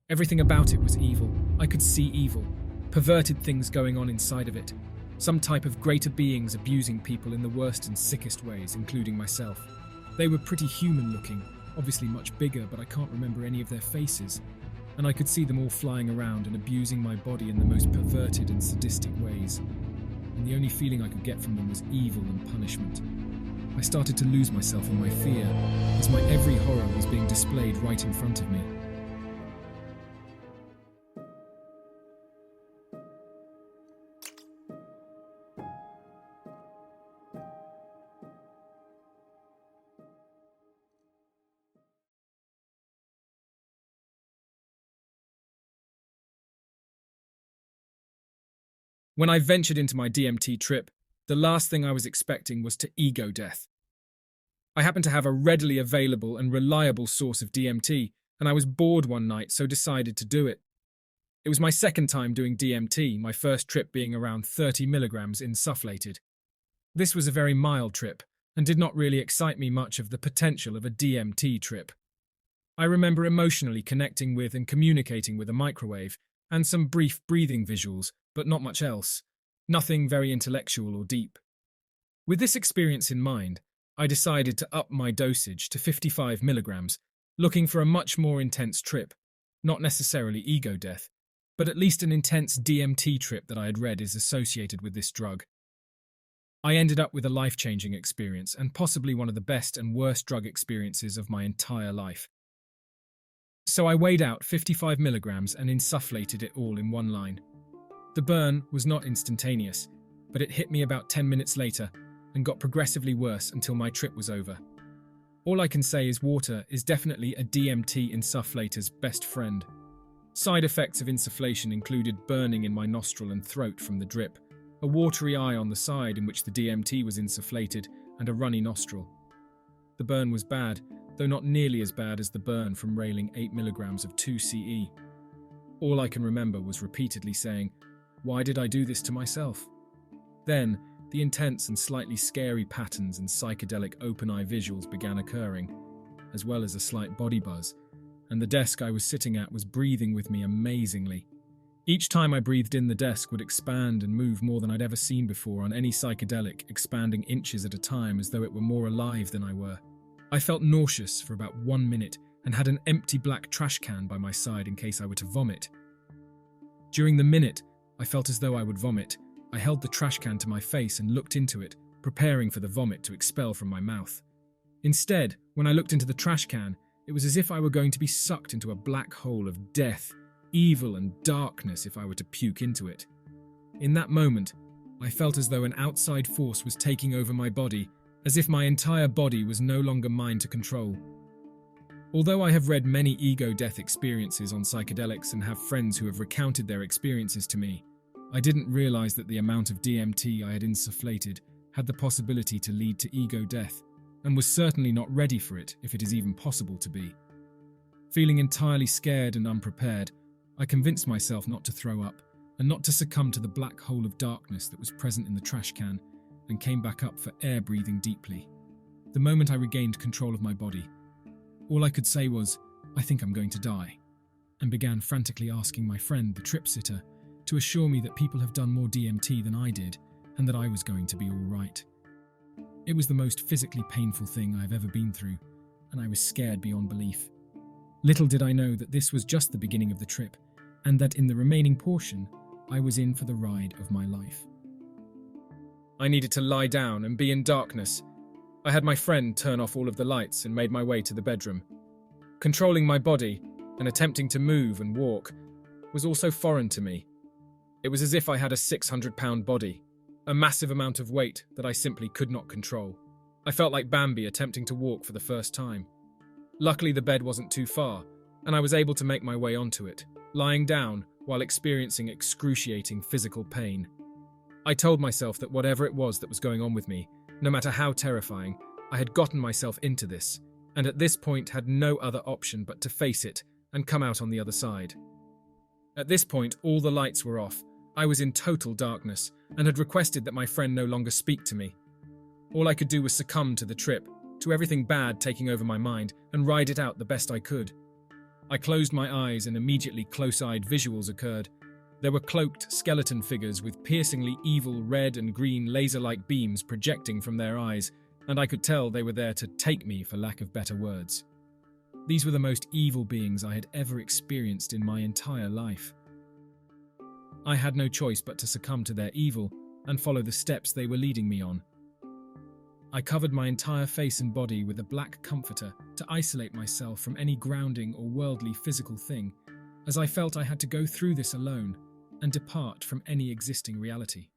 Everything about it was evil. I could see evil, perverted things going on inside of it. Some type of greater beings abusing people in the worst and sickest ways, including myself. They were pretty human looking, obviously much bigger, but I can't remember any of their faces. And I could see them all flying around and abusing my body in the most perverted and sadistic ways. And the only feeling I could get from them was evil and punishment. I started to lose myself in my fear, as my every horror was being displayed right in front of me. When I ventured into my DMT trip, the last thing I was expecting was to ego death. I happened to have a readily available and reliable source of DMT, and I was bored one night, so decided to do it. It was my second time doing DMT, my first trip being around 30 milligrams insufflated. This was a very mild trip, and did not really excite me much of the potential of a DMT trip. I remember emotionally connecting with and communicating with a microwave, and some brief breathing visuals, but not much else. Nothing very intellectual or deep. With this experience in mind, I decided to up my dosage to 55 milligrams, looking for a much more intense trip. Not necessarily ego death, but at least an intense DMT trip that I had read is associated with this drug. I ended up with a life-changing experience and possibly one of the best and worst drug experiences of my entire life. So I weighed out 55 milligrams and insufflated it all in one line. The burn was not instantaneous, but it hit me about 10 minutes later and got progressively worse until my trip was over. All I can say is water is definitely a DMT insufflator's best friend. Side effects of insufflation included burning in my nostril and throat from the drip, a watery eye on the side in which the DMT was insufflated, and a runny nostril. The burn was bad, though not nearly as bad as the burn from railing 8 milligrams of 2CE. All I can remember was repeatedly saying, "Why did I do this to myself?" Then, the intense and slightly scary patterns and psychedelic open-eye visuals began occurring, as well as a slight body buzz, and the desk I was sitting at was breathing with me amazingly. Each time I breathed in, the desk would expand and move more than I'd ever seen before on any psychedelic, expanding inches at a time as though it were more alive than I were. I felt nauseous for about 1 minute and had an empty black trash can by my side in case I were to vomit. During the minute I felt as though I would vomit, I held the trash can to my face and looked into it, preparing for the vomit to expel from my mouth. Instead, when I looked into the trash can, it was as if I were going to be sucked into a black hole of death, evil and darkness if I were to puke into it. In that moment, I felt as though an outside force was taking over my body, as if my entire body was no longer mine to control. Although I have read many ego death experiences on psychedelics and have friends who have recounted their experiences to me, I didn't realize that the amount of DMT I had insufflated had the possibility to lead to ego death, and was certainly not ready for it if it is even possible to be. Feeling entirely scared and unprepared, I convinced myself not to throw up and not to succumb to the black hole of darkness that was present in the trash can, and came back up for air breathing deeply. The moment I regained control of my body, all I could say was, "I think I'm going to die," and began frantically asking my friend, the trip sitter, to assure me that people have done more DMT than I did, and that I was going to be all right. It was the most physically painful thing I have ever been through, and I was scared beyond belief. Little did I know that this was just the beginning of the trip, and that in the remaining portion, I was in for the ride of my life. I needed to lie down and be in darkness. I had my friend turn off all of the lights and made my way to the bedroom. Controlling my body and attempting to move and walk was also foreign to me. It was as if I had a 600-pound body, a massive amount of weight that I simply could not control. I felt like Bambi attempting to walk for the first time. Luckily, the bed wasn't too far, and I was able to make my way onto it, lying down while experiencing excruciating physical pain. I told myself that whatever it was that was going on with me, no matter how terrifying, I had gotten myself into this, and at this point had no other option but to face it and come out on the other side. At this point, all the lights were off. I was in total darkness and had requested that my friend no longer speak to me. All I could do was succumb to the trip, to everything bad taking over my mind, and ride it out the best I could. I closed my eyes and immediately close-eyed visuals occurred. There were cloaked skeleton figures with piercingly evil red and green laser-like beams projecting from their eyes, and I could tell they were there to take me, for lack of better words. These were the most evil beings I had ever experienced in my entire life. I had no choice but to succumb to their evil and follow the steps they were leading me on. I covered my entire face and body with a black comforter to isolate myself from any grounding or worldly physical thing, as I felt I had to go through this alone and depart from any existing reality.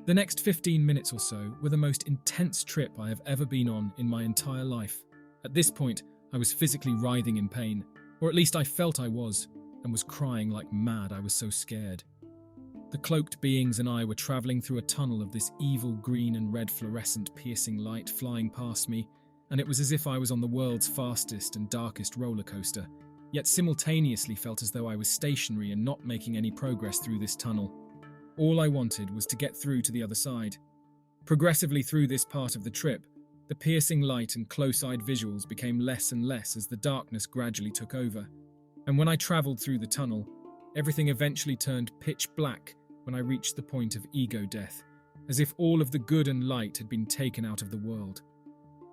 The next 15 minutes or so were the most intense trip I have ever been on in my entire life. At this point, I was physically writhing in pain, or at least I felt I was, and was crying like mad. I was so scared. The cloaked beings and I were traveling through a tunnel of this evil green and red fluorescent piercing light flying past me, and it was as if I was on the world's fastest and darkest roller coaster, yet simultaneously felt as though I was stationary and not making any progress through this tunnel. All I wanted was to get through to the other side. Progressively through this part of the trip, the piercing light and close-eyed visuals became less and less as the darkness gradually took over, and when I travelled through the tunnel, everything eventually turned pitch black when I reached the point of ego death, as if all of the good and light had been taken out of the world.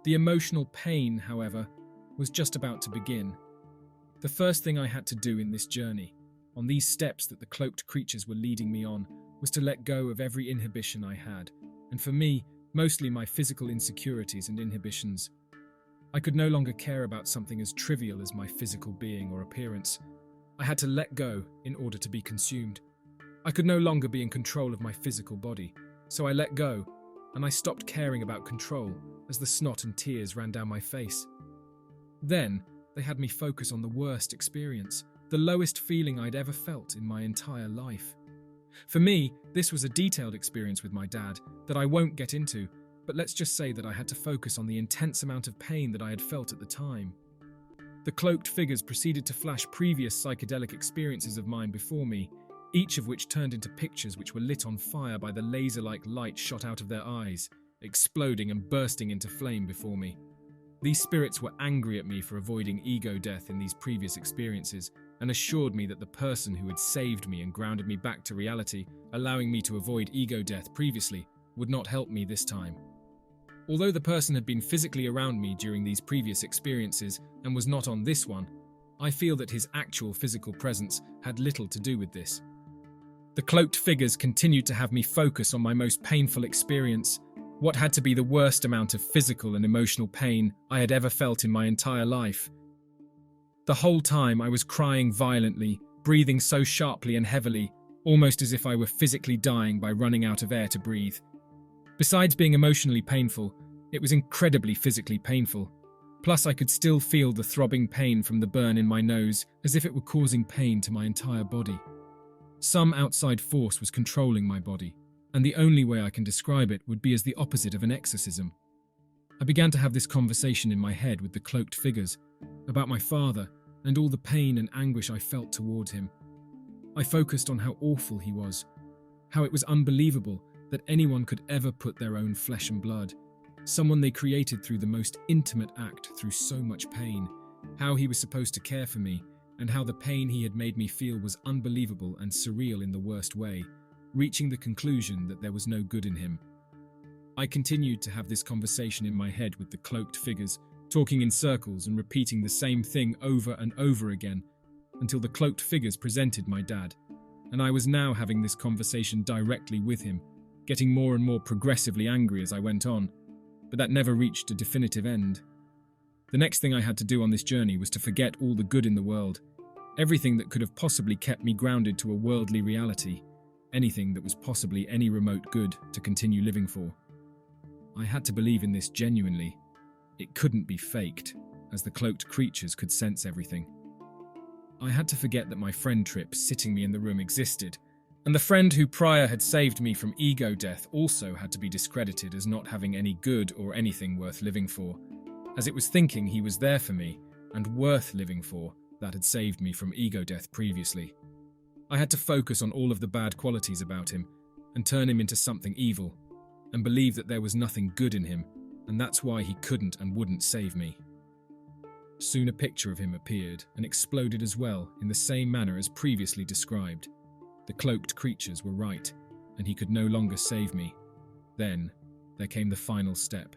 The emotional pain, however, was just about to begin. The first thing I had to do in this journey, on these steps that the cloaked creatures were leading me on, was to let go of every inhibition I had, and for me, mostly my physical insecurities and inhibitions. I could no longer care about something as trivial as my physical being or appearance. I had to let go in order to be consumed. I could no longer be in control of my physical body, so I let go, and I stopped caring about control as the snot and tears ran down my face. Then, they had me focus on the worst experience, the lowest feeling I'd ever felt in my entire life. For me, this was a detailed experience with my dad that I won't get into, but let's just say that I had to focus on the intense amount of pain that I had felt at the time. The cloaked figures proceeded to flash previous psychedelic experiences of mine before me, each of which turned into pictures which were lit on fire by the laser-like light shot out of their eyes, exploding and bursting into flame before me. These spirits were angry at me for avoiding ego death in these previous experiences, and assured me that the person who had saved me and grounded me back to reality, allowing me to avoid ego death previously, would not help me this time. Although the person had been physically around me during these previous experiences and was not on this one, I feel that his actual physical presence had little to do with this. The cloaked figures continued to have me focus on my most painful experience, what had to be the worst amount of physical and emotional pain I had ever felt in my entire life. The whole time I was crying violently, breathing so sharply and heavily, almost as if I were physically dying by running out of air to breathe. Besides being emotionally painful, it was incredibly physically painful. Plus, I could still feel the throbbing pain from the burn in my nose, as if it were causing pain to my entire body. Some outside force was controlling my body, and the only way I can describe it would be as the opposite of an exorcism. I began to have this conversation in my head with the cloaked figures, about my father and all the pain and anguish I felt towards him. I focused on how awful he was, how it was unbelievable that anyone could ever put their own flesh and blood, someone they created through the most intimate act through so much pain, how he was supposed to care for me, and how the pain he had made me feel was unbelievable and surreal in the worst way, reaching the conclusion that there was no good in him. I continued to have this conversation in my head with the cloaked figures, talking in circles and repeating the same thing over and over again, until the cloaked figures presented my dad, and I was now having this conversation directly with him, getting more and more progressively angry as I went on, but that never reached a definitive end. The next thing I had to do on this journey was to forget all the good in the world, everything that could have possibly kept me grounded to a worldly reality, anything that was possibly any remote good to continue living for. I had to believe in this genuinely. It couldn't be faked, as the cloaked creatures could sense everything. I had to forget that my friend Trip sitting me in the room existed, and the friend who prior had saved me from ego death also had to be discredited as not having any good or anything worth living for, as it was thinking he was there for me and worth living for that had saved me from ego death previously. I had to focus on all of the bad qualities about him and turn him into something evil, and believe that there was nothing good in him, and that's why he couldn't and wouldn't save me. Soon a picture of him appeared and exploded as well, in the same manner as previously described. The cloaked creatures were right, and he could no longer save me. Then, there came the final step.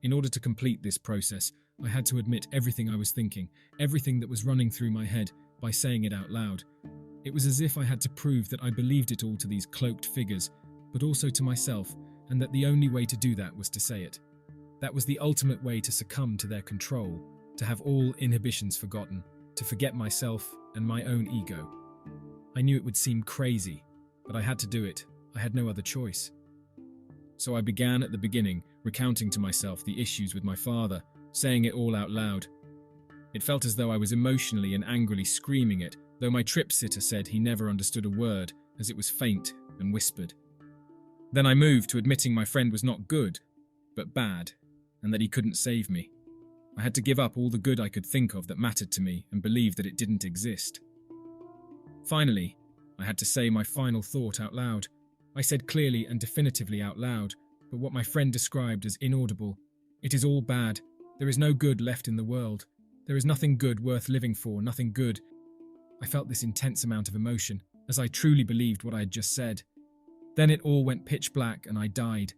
In order to complete this process, I had to admit everything I was thinking, everything that was running through my head, by saying it out loud. It was as if I had to prove that I believed it all to these cloaked figures, but also to myself, and that the only way to do that was to say it. That was the ultimate way to succumb to their control, to have all inhibitions forgotten, to forget myself and my own ego. I knew it would seem crazy, but I had to do it. I had no other choice. So I began at the beginning, recounting to myself the issues with my father, saying it all out loud. It felt as though I was emotionally and angrily screaming it, though my trip sitter said he never understood a word, as it was faint and whispered. Then I moved to admitting my friend was not good, but bad, and that he couldn't save me. I had to give up all the good I could think of that mattered to me and believe that it didn't exist. Finally, I had to say my final thought out loud. I said clearly and definitively out loud, but what my friend described as inaudible. It is all bad. There is no good left in the world. There is nothing good worth living for, nothing good. I felt this intense amount of emotion, as I truly believed what I had just said. Then it all went pitch black and I died.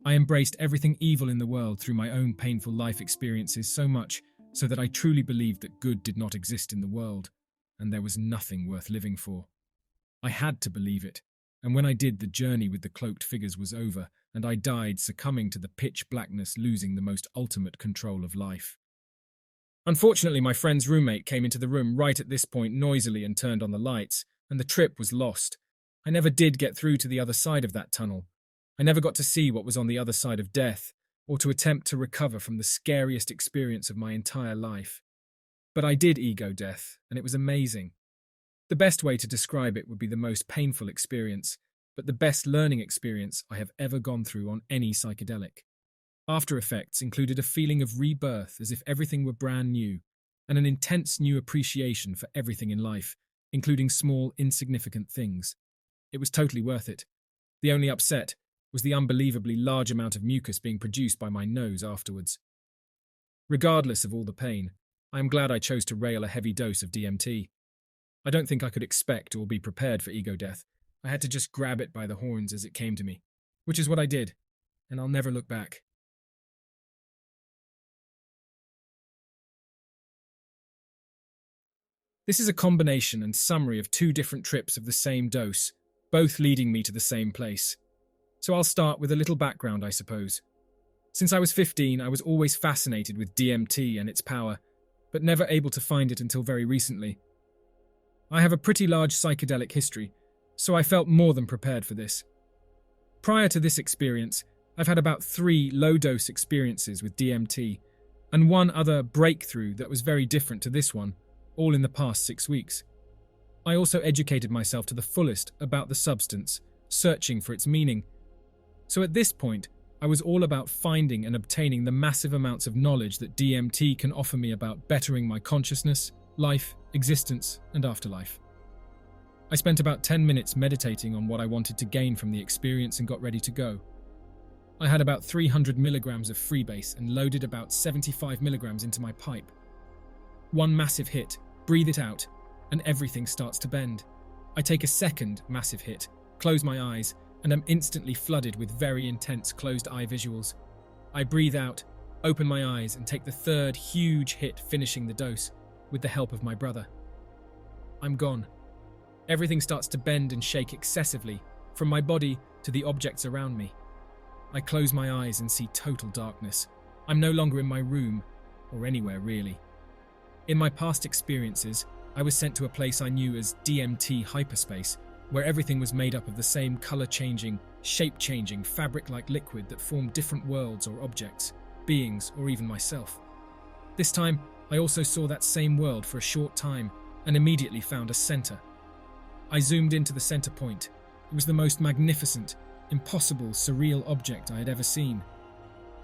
I embraced everything evil in the world through my own painful life experiences so much so that I truly believed that good did not exist in the world, and there was nothing worth living for. I had to believe it, and when I did, the journey with the cloaked figures was over, and I died succumbing to the pitch blackness, losing the most ultimate control of life. Unfortunately, my friend's roommate came into the room right at this point noisily and turned on the lights, and the trip was lost. I never did get through to the other side of that tunnel. I never got to see what was on the other side of death, or to attempt to recover from the scariest experience of my entire life. But I did ego death, and it was amazing. The best way to describe it would be the most painful experience, but the best learning experience I have ever gone through on any psychedelic. After effects included a feeling of rebirth as if everything were brand new, and an intense new appreciation for everything in life, including small, insignificant things. It was totally worth it. The only upset was the unbelievably large amount of mucus being produced by my nose afterwards. Regardless of all the pain, I am glad I chose to rail a heavy dose of DMT. I don't think I could expect or be prepared for ego death. I had to just grab it by the horns as it came to me, which is what I did, and I'll never look back. This is a combination and summary of two different trips of the same dose, both leading me to the same place. So I'll start with a little background, I suppose. Since I was 15, I was always fascinated with DMT and its power, but never able to find it until very recently. I have a pretty large psychedelic history, so I felt more than prepared for this. Prior to this experience, I've had about 3 low-dose experiences with DMT, and one other breakthrough that was very different to this one, all in the past 6 weeks. I also educated myself to the fullest about the substance, searching for its meaning. So at this point, I was all about finding and obtaining the massive amounts of knowledge that DMT can offer me about bettering my consciousness, life, existence, and afterlife. I spent about 10 minutes meditating on what I wanted to gain from the experience and got ready to go. I had about 300 milligrams of freebase and loaded about 75 milligrams into my pipe. One massive hit, breathe it out, and everything starts to bend. I take a second massive hit, close my eyes, and am instantly flooded with very intense closed eye visuals. I breathe out, open my eyes, and take the third huge hit, finishing the dose, with the help of my brother. I'm gone. Everything starts to bend and shake excessively, from my body to the objects around me. I close my eyes and see total darkness. I'm no longer in my room, or anywhere really. In my past experiences, I was sent to a place I knew as DMT hyperspace, where everything was made up of the same color-changing, shape-changing, fabric-like liquid that formed different worlds or objects, beings, or even myself. This time, I also saw that same world for a short time and immediately found a center. I zoomed into the center point. It was the most magnificent, impossible, surreal object I had ever seen.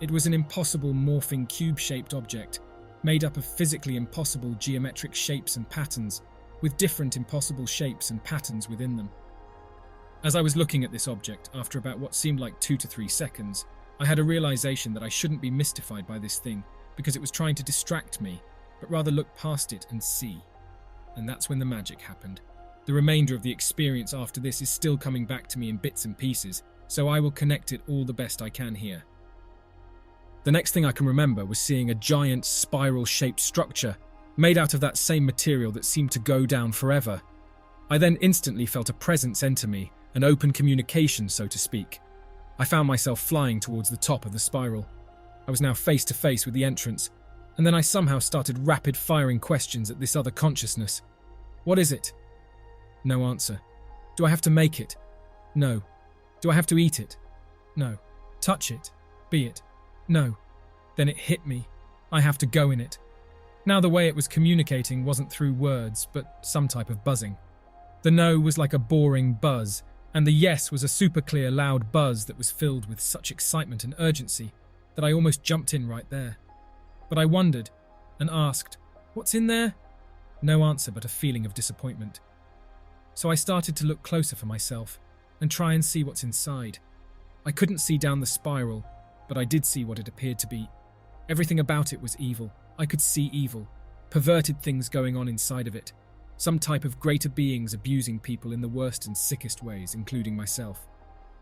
It was an impossible morphing cube-shaped object, made up of physically impossible geometric shapes and patterns, with different impossible shapes and patterns within them. As I was looking at this object, after about what seemed like 2 to 3 seconds, I had a realization that I shouldn't be mystified by this thing, because it was trying to distract me, but rather look past it and see. And that's when the magic happened. The remainder of the experience after this is still coming back to me in bits and pieces, so I will connect it all the best I can here. The next thing I can remember was seeing a giant spiral-shaped structure made out of that same material that seemed to go down forever. I then instantly felt a presence enter me, an open communication, so to speak. I found myself flying towards the top of the spiral. I was now face to face with the entrance, and then I somehow started rapid-firing questions at this other consciousness. What is it? No answer. Do I have to make it? No. Do I have to eat it? No. Touch it? Be it? No. Then it hit me. I have to go in it. Now the way it was communicating wasn't through words, but some type of buzzing. The no was like a boring buzz, and the yes was a super clear, loud buzz that was filled with such excitement and urgency that I almost jumped in right there. But I wondered and asked, "What's in there?" No answer but a feeling of disappointment. So I started to look closer for myself and try and see what's inside. I couldn't see down the spiral, but I did see what it appeared to be. Everything about it was evil. I could see evil, perverted things going on inside of it. Some type of greater beings abusing people in the worst and sickest ways, including myself.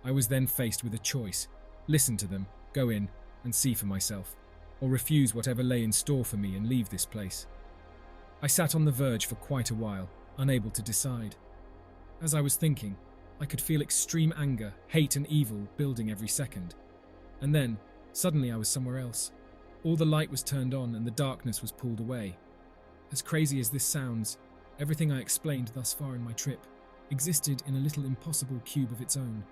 I was then faced with a choice: listen to them, go in, and see for myself, or refuse whatever lay in store for me and leave this place. I sat on the verge for quite a while, unable to decide. As I was thinking, I could feel extreme anger, hate and evil building every second. And then, suddenly I was somewhere else. All the light was turned on and the darkness was pulled away. As crazy as this sounds, everything I explained thus far in my trip existed in a little impossible cube of its own,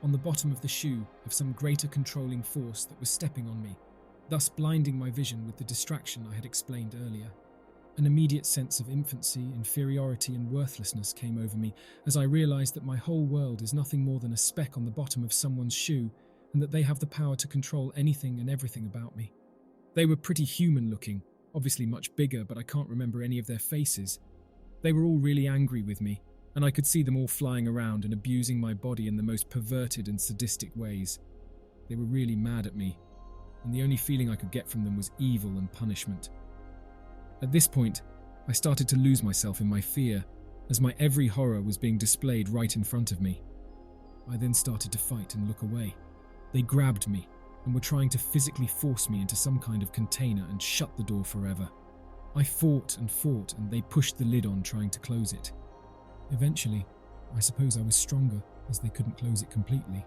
on the bottom of the shoe of some greater controlling force that was stepping on me, thus blinding my vision with the distraction I had explained earlier. An immediate sense of infancy, inferiority and worthlessness came over me as I realized that my whole world is nothing more than a speck on the bottom of someone's shoe, and that they have the power to control anything and everything about me. They were pretty human looking, obviously much bigger, but I can't remember any of their faces. They were all really angry with me, and I could see them all flying around and abusing my body in the most perverted and sadistic ways. They were really mad at me, and the only feeling I could get from them was evil and punishment. At this point, I started to lose myself in my fear, as my every horror was being displayed right in front of me. I then started to fight and look away. They grabbed me and were trying to physically force me into some kind of container and shut the door forever. I fought, and they pushed the lid on, trying to close it. Eventually, I suppose I was stronger, as they couldn't close it completely.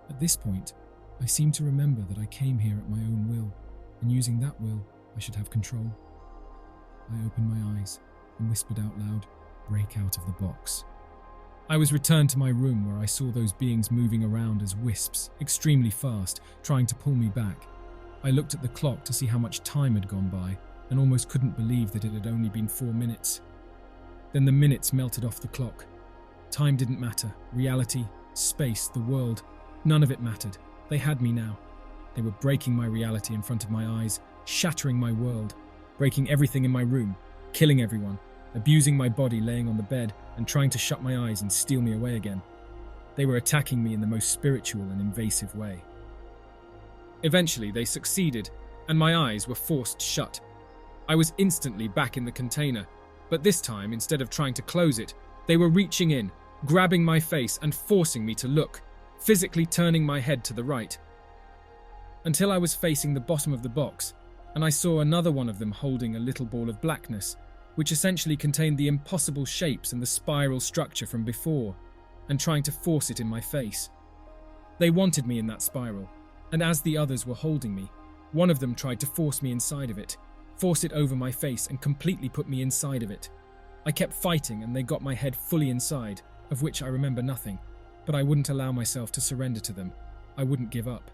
At this point, I seemed to remember that I came here at my own will, and using that will, I should have control. I opened my eyes and whispered out loud, "Break out of the box." I was returned to my room, where I saw those beings moving around as wisps, extremely fast, trying to pull me back. I looked at the clock to see how much time had gone by, and almost couldn't believe that it had only been 4 minutes. Then the minutes melted off the clock. Time didn't matter. Reality, space, the world, none of it mattered. They had me now. They were breaking my reality in front of my eyes, shattering my world, breaking everything in my room, killing everyone, abusing my body laying on the bed, and trying to shut my eyes and steal me away again. They were attacking me in the most spiritual and invasive way. Eventually, they succeeded, and my eyes were forced shut. I was instantly back in the container, but this time, instead of trying to close it, they were reaching in, grabbing my face and forcing me to look, physically turning my head to the right. Until I was facing the bottom of the box, and I saw another one of them holding a little ball of blackness, which essentially contained the impossible shapes and the spiral structure from before, and trying to force it in my face. They wanted me in that spiral, and as the others were holding me, one of them tried to force me inside of it, force it over my face and completely put me inside of it. I kept fighting and they got my head fully inside, of which I remember nothing, but I wouldn't allow myself to surrender to them. I wouldn't give up.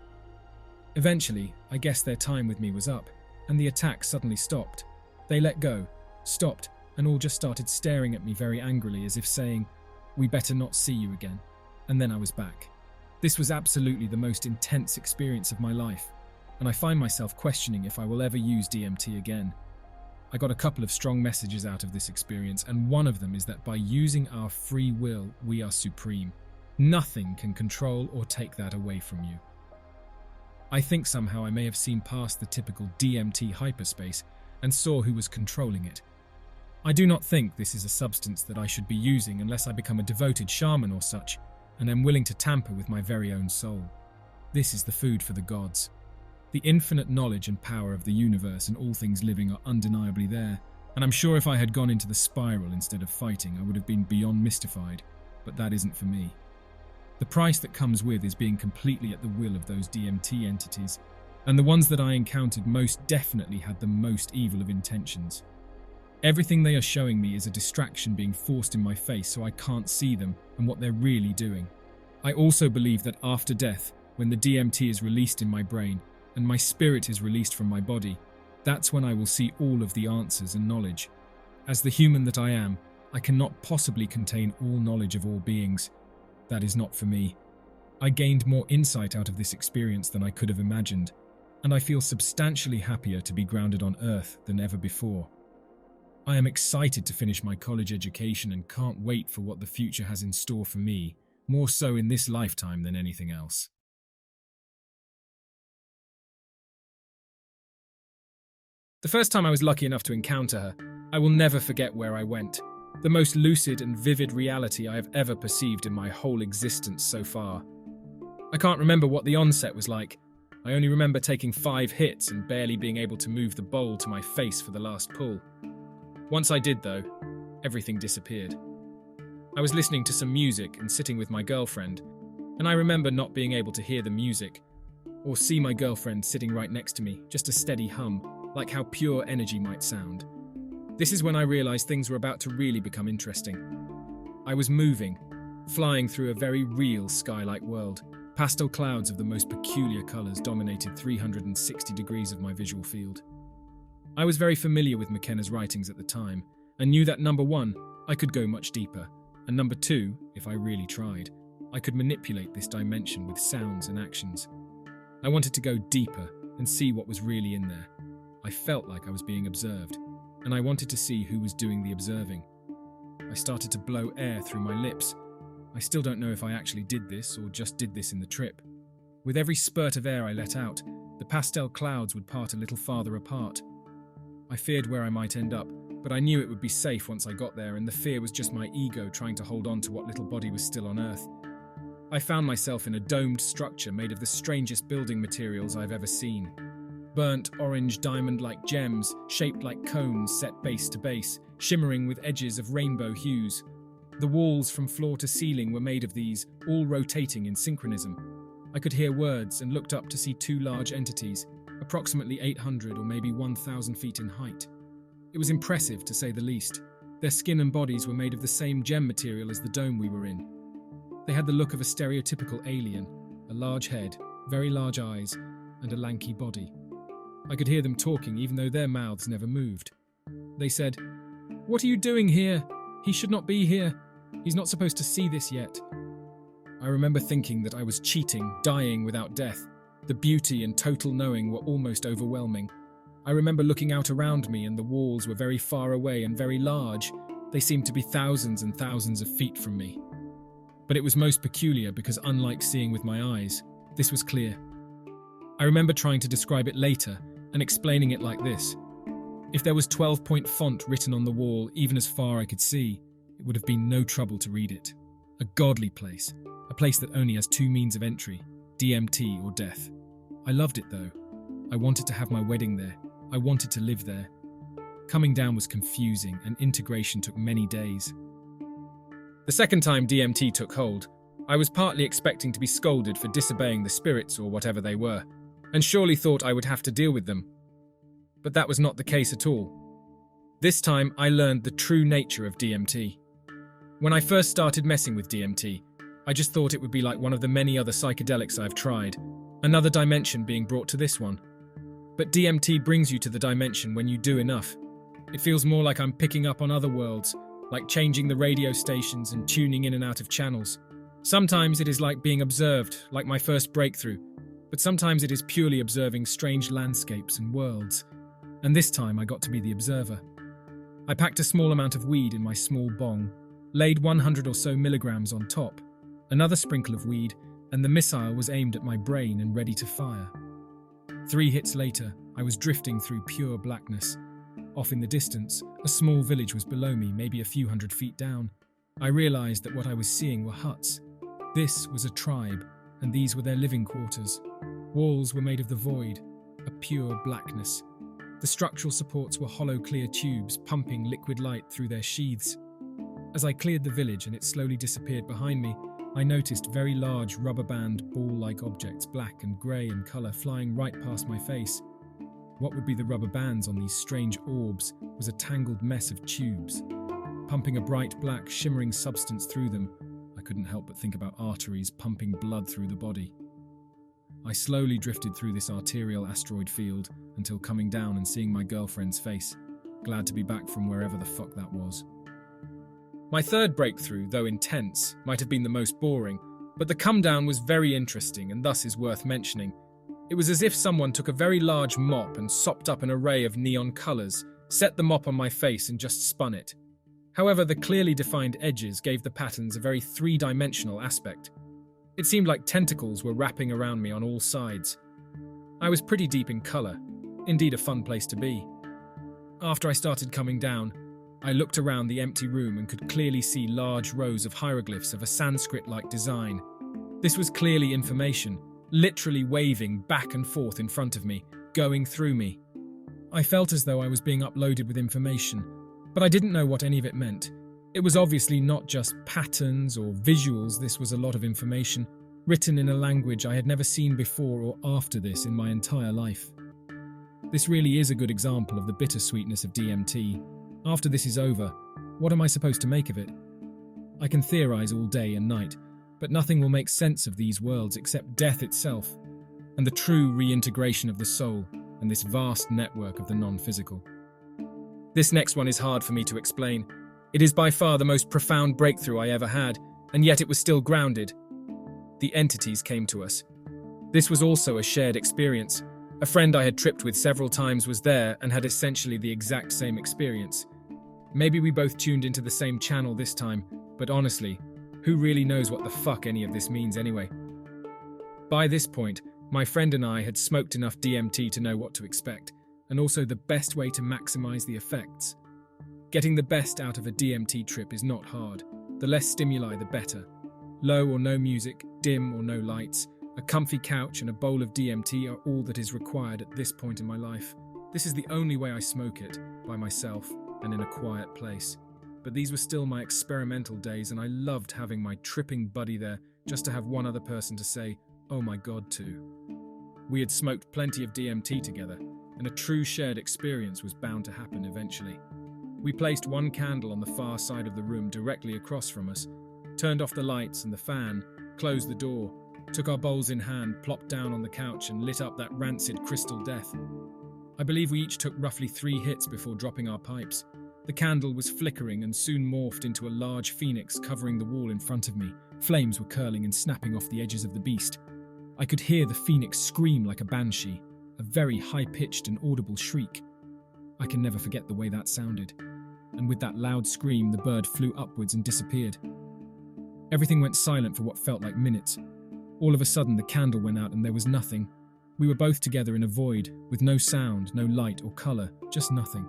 Eventually, I guess their time with me was up, and the attack suddenly stopped. They let go, stopped, and all just started staring at me very angrily, as if saying, "We better not see you again." And then I was back. This was absolutely the most intense experience of my life, and I find myself questioning if I will ever use DMT again. I got a couple of strong messages out of this experience, and one of them is that by using our free will, we are supreme. Nothing can control or take that away from you. I think somehow I may have seen past the typical DMT hyperspace and saw who was controlling it. I do not think this is a substance that I should be using unless I become a devoted shaman or such, and am willing to tamper with my very own soul. This is the food for the gods. The infinite knowledge and power of the universe and all things living are undeniably there, and I'm sure if I had gone into the spiral instead of fighting, I would have been beyond mystified, but that isn't for me. The price that comes with is being completely at the will of those DMT entities, and the ones that I encountered most definitely had the most evil of intentions. Everything they are showing me is a distraction being forced in my face so I can't see them and what they're really doing. I also believe that after death, when the DMT is released in my brain and my spirit is released from my body, that's when I will see all of the answers and knowledge. As the human that I am, I cannot possibly contain all knowledge of all beings. That is not for me. I gained more insight out of this experience than I could have imagined, and I feel substantially happier to be grounded on Earth than ever before. I am excited to finish my college education and can't wait for what the future has in store for me, more so in this lifetime than anything else. The first time I was lucky enough to encounter her, I will never forget where I went. The most lucid and vivid reality I have ever perceived in my whole existence so far. I can't remember what the onset was like. I only remember taking 5 hits and barely being able to move the bowl to my face for the last pull. Once I did, though, everything disappeared. I was listening to some music and sitting with my girlfriend, and I remember not being able to hear the music, or see my girlfriend sitting right next to me, just a steady hum, like how pure energy might sound. This is when I realized things were about to really become interesting. I was moving, flying through a very real sky-like world. Pastel clouds of the most peculiar colors dominated 360 degrees of my visual field. I was very familiar with McKenna's writings at the time, and knew that number 1, I could go much deeper, and number 2, if I really tried, I could manipulate this dimension with sounds and actions. I wanted to go deeper and see what was really in there. I felt like I was being observed, and I wanted to see who was doing the observing. I started to blow air through my lips. I still don't know if I actually did this or just did this in the trip. With every spurt of air I let out, the pastel clouds would part a little farther apart. I feared where I might end up, but I knew it would be safe once I got there, and the fear was just my ego trying to hold on to what little body was still on Earth. I found myself in a domed structure made of the strangest building materials I've ever seen. Burnt orange diamond-like gems, shaped like cones set base to base, shimmering with edges of rainbow hues. The walls from floor to ceiling were made of these, all rotating in synchronism. I could hear words and looked up to see 2 large entities, approximately 800 or maybe 1,000 feet in height. It was impressive, to say the least. Their skin and bodies were made of the same gem material as the dome we were in. They had the look of a stereotypical alien, a large head, very large eyes, and a lanky body. I could hear them talking even though their mouths never moved. They said, "What are you doing here? He should not be here. He's not supposed to see this yet." I remember thinking that I was cheating, dying without death. The beauty and total knowing were almost overwhelming. I remember looking out around me and the walls were very far away and very large. They seemed to be thousands and thousands of feet from me. But it was most peculiar because, unlike seeing with my eyes, this was clear. I remember trying to describe it later and explaining it like this. If there was 12-point font written on the wall, even as far I could see, it would have been no trouble to read it. A godly place, a place that only has 2 means of entry, DMT or death. I loved it though. I wanted to have my wedding there. I wanted to live there. Coming down was confusing, and integration took many days. The second time DMT took hold, I was partly expecting to be scolded for disobeying the spirits or whatever they were, and surely thought I would have to deal with them. But that was not the case at all. This time I learned the true nature of DMT. When I first started messing with DMT, I just thought it would be like one of the many other psychedelics I've tried, another dimension being brought to this one. But DMT brings you to the dimension when you do enough. It feels more like I'm picking up on other worlds, like changing the radio stations and tuning in and out of channels. Sometimes it is like being observed, like my first breakthrough, but sometimes it is purely observing strange landscapes and worlds. And this time I got to be the observer. I packed a small amount of weed in my small bong, laid 100 or so milligrams on top, another sprinkle of weed, and the missile was aimed at my brain and ready to fire. 3 hits later, I was drifting through pure blackness. Off in the distance, a small village was below me, maybe a few hundred feet down. I realized that what I was seeing were huts. This was a tribe, and these were their living quarters. Walls were made of the void, a pure blackness. The structural supports were hollow clear tubes pumping liquid light through their sheaths. As I cleared the village and it slowly disappeared behind me, I noticed very large rubber band ball-like objects, black and grey in colour, flying right past my face. What would be the rubber bands on these strange orbs was a tangled mess of tubes, pumping a bright black shimmering substance through them. I couldn't help but think about arteries pumping blood through the body. I slowly drifted through this arterial asteroid field until coming down and seeing my girlfriend's face, glad to be back from wherever the fuck that was. My third breakthrough, though intense, might have been the most boring, but the come down was very interesting and thus is worth mentioning. It was as if someone took a very large mop and sopped up an array of neon colours, set the mop on my face and just spun it. However, the clearly defined edges gave the patterns a very three-dimensional aspect. It seemed like tentacles were wrapping around me on all sides. I was pretty deep in colour, indeed a fun place to be. After I started coming down, I looked around the empty room and could clearly see large rows of hieroglyphs of a Sanskrit-like design. This was clearly information, literally waving back and forth in front of me, going through me. I felt as though I was being uploaded with information, but I didn't know what any of it meant. It was obviously not just patterns or visuals, this was a lot of information, written in a language I had never seen before or after this in my entire life. This really is a good example of the bittersweetness of DMT. After this is over, what am I supposed to make of it? I can theorize all day and night, but nothing will make sense of these worlds except death itself, and the true reintegration of the soul and this vast network of the non-physical. This next one is hard for me to explain. It is by far the most profound breakthrough I ever had, and yet it was still grounded. The entities came to us. This was also a shared experience. A friend I had tripped with several times was there and had essentially the exact same experience. Maybe we both tuned into the same channel this time, but honestly, who really knows what the fuck any of this means anyway? By this point, my friend and I had smoked enough DMT to know what to expect, and also the best way to maximize the effects. Getting the best out of a DMT trip is not hard. The less stimuli, the better. Low or no music, dim or no lights, a comfy couch and a bowl of DMT are all that is required at this point in my life. This is the only way I smoke it, by myself and in a quiet place. But these were still my experimental days, and I loved having my tripping buddy there just to have one other person to say, "Oh my God," to. We had smoked plenty of DMT together, and a true shared experience was bound to happen eventually. We placed one candle on the far side of the room directly across from us, turned off the lights and the fan, closed the door, took our bowls in hand, plopped down on the couch and lit up that rancid crystal death. I believe we each took roughly 3 hits before dropping our pipes. The candle was flickering and soon morphed into a large phoenix covering the wall in front of me. Flames were curling and snapping off the edges of the beast. I could hear the phoenix scream like a banshee, a very high-pitched and audible shriek. I can never forget the way that sounded. And with that loud scream, the bird flew upwards and disappeared. Everything went silent for what felt like minutes. All of a sudden, the candle went out and there was nothing. We were both together in a void, with no sound, no light or colour, just nothing.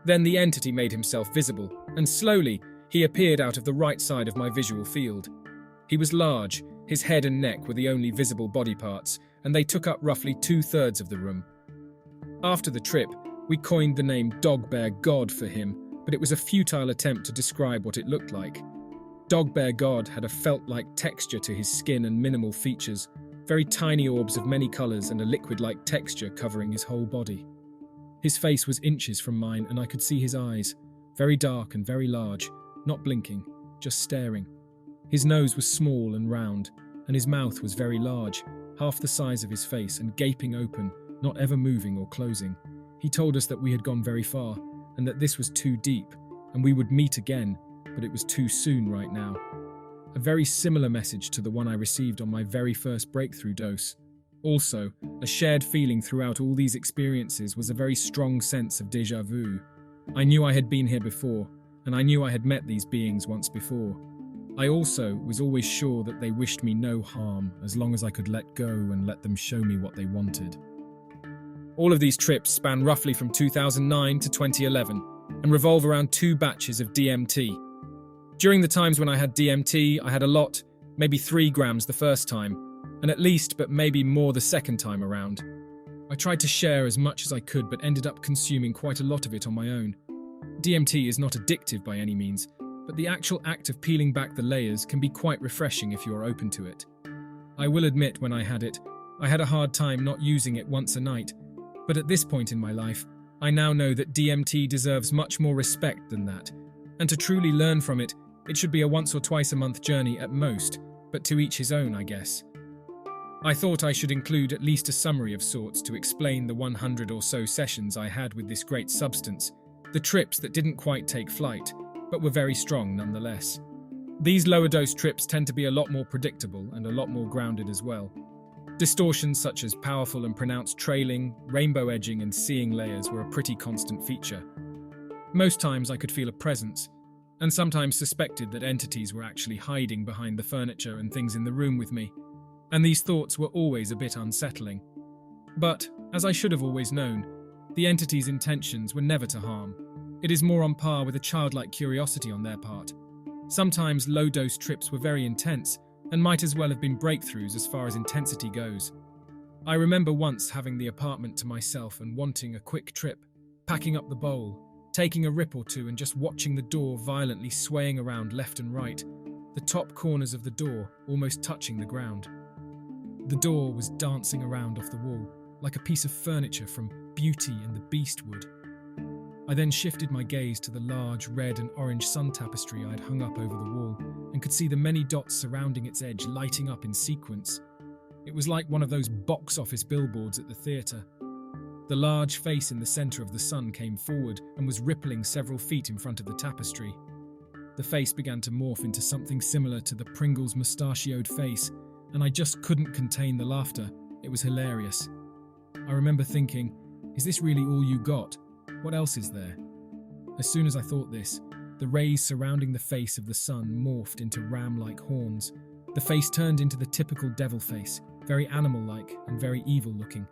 Then the entity made himself visible, and slowly, he appeared out of the right side of my visual field. He was large, his head and neck were the only visible body parts, and they took up roughly 2/3 of the room. After the trip, we coined the name Dog Bear God for him, but it was a futile attempt to describe what it looked like. Dog Bear God had a felt-like texture to his skin and minimal features, very tiny orbs of many colours and a liquid-like texture covering his whole body. His face was inches from mine and I could see his eyes, very dark and very large, not blinking, just staring. His nose was small and round, and his mouth was very large, half the size of his face and gaping open, not ever moving or closing. He told us that we had gone very far, and that this was too deep, and we would meet again, but it was too soon right now. A very similar message to the one I received on my very first breakthrough dose. Also, a shared feeling throughout all these experiences was a very strong sense of déjà vu. I knew I had been here before, and I knew I had met these beings once before. I also was always sure that they wished me no harm as long as I could let go and let them show me what they wanted. All of these trips span roughly from 2009 to 2011 and revolve around 2 batches of DMT. During the times when I had DMT, I had a lot, maybe 3 grams the first time, and at least, but maybe more the second time around. I tried to share as much as I could, but ended up consuming quite a lot of it on my own. DMT is not addictive by any means, but the actual act of peeling back the layers can be quite refreshing if you're open to it. I will admit, when I had it, I had a hard time not using it once a night, but at this point in my life, I now know that DMT deserves much more respect than that, and to truly learn from it, it should be a once or twice a month journey at most, but to each his own, I guess. I thought I should include at least a summary of sorts to explain the 100 or so sessions I had with this great substance, the trips that didn't quite take flight, but were very strong nonetheless. These lower dose trips tend to be a lot more predictable and a lot more grounded as well. Distortions such as powerful and pronounced trailing, rainbow edging and seeing layers were a pretty constant feature. Most times I could feel a presence, and sometimes suspected that entities were actually hiding behind the furniture and things in the room with me, and these thoughts were always a bit unsettling. But, as I should have always known, the entities' intentions were never to harm. It is more on par with a childlike curiosity on their part. Sometimes low-dose trips were very intense, and might as well have been breakthroughs as far as intensity goes. I remember once having the apartment to myself and wanting a quick trip, packing up the bowl, taking a rip or two and just watching the door violently swaying around left and right, the top corners of the door almost touching the ground. The door was dancing around off the wall, like a piece of furniture from Beauty and the Beast would. I then shifted my gaze to the large red and orange sun tapestry I'd hung up over the wall and could see the many dots surrounding its edge lighting up in sequence. It was like one of those box office billboards at the theatre. The large face in the centre of the sun came forward and was rippling several feet in front of the tapestry. The face began to morph into something similar to the Pringles mustachioed face, and I just couldn't contain the laughter. It was hilarious. I remember thinking, is this really all you got? What else is there? As soon as I thought this, the rays surrounding the face of the sun morphed into ram-like horns. The face turned into the typical devil face, very animal-like and very evil-looking.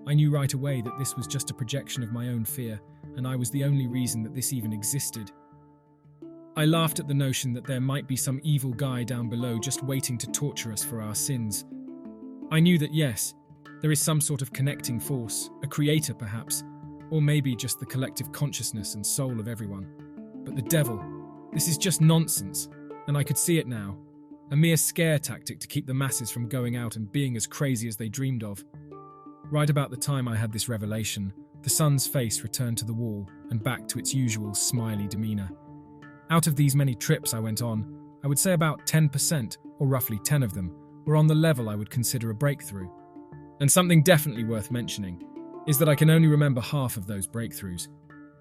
I knew right away that this was just a projection of my own fear, and I was the only reason that this even existed. I laughed at the notion that there might be some evil guy down below just waiting to torture us for our sins. I knew that yes, there is some sort of connecting force, a creator perhaps, or maybe just the collective consciousness and soul of everyone. But the devil, this is just nonsense, and I could see it now. A mere scare tactic to keep the masses from going out and being as crazy as they dreamed of. Right about the time I had this revelation, the sun's face returned to the wall and back to its usual smiley demeanour. Out of these many trips I went on, I would say about 10%, or roughly 10 of them, were on the level I would consider a breakthrough. And something definitely worth mentioning is that I can only remember half of those breakthroughs.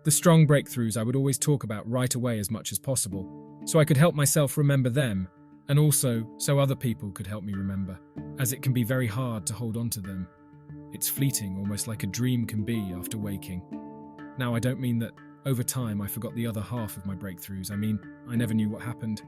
The strong breakthroughs I would always talk about right away as much as possible, so I could help myself remember them, and also so other people could help me remember, as it can be very hard to hold on to them. It's fleeting, almost like a dream can be after waking. Now, I don't mean that over time I forgot the other half of my breakthroughs. I mean, I never knew what happened.